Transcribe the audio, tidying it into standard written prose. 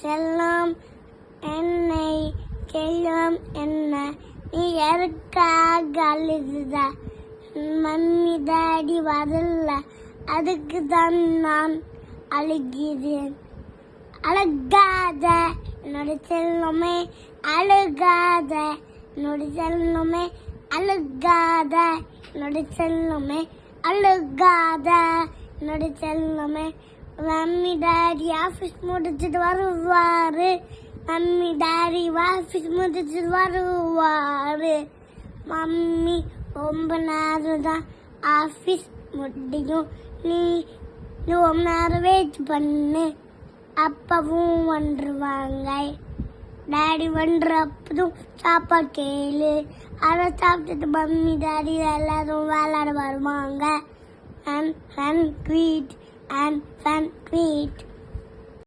செல்லம் என்னை செல்லம் என்ன நீ எதுக்காக அழுத மம்மி டாடி வரல அதுக்கு தான் நான் அழுகிறேன். அழுகாத என்னோட செல்லமே அழுகாத என்னோட செல்லமே அழுகாத என்னோட செல்லமே அழுகாத என்னோட செல்லமே. மம்மி டாடி ஆஃபீஸ் முடிச்சுட்டு வருவாரு. மம்மி டாடி ஆஃபீஸ் முடிச்சுட்டு வருவாரு. மம்மி ரொம்ப நேரம் தான் ஆஃபீஸ் முடியும். நீ ரொம்ப நேரம் வெயிட் பண்ணு. அப்பாவும் வந்துருவாங்க. டாடி வந்துறப்பதும் சாப்பாடு கேளு. அதை சாப்பிட்டுட்டு மம்மி டாடி எல்லாரும் விளையாட வருவாங்க. And fun, greet, and fun, greet.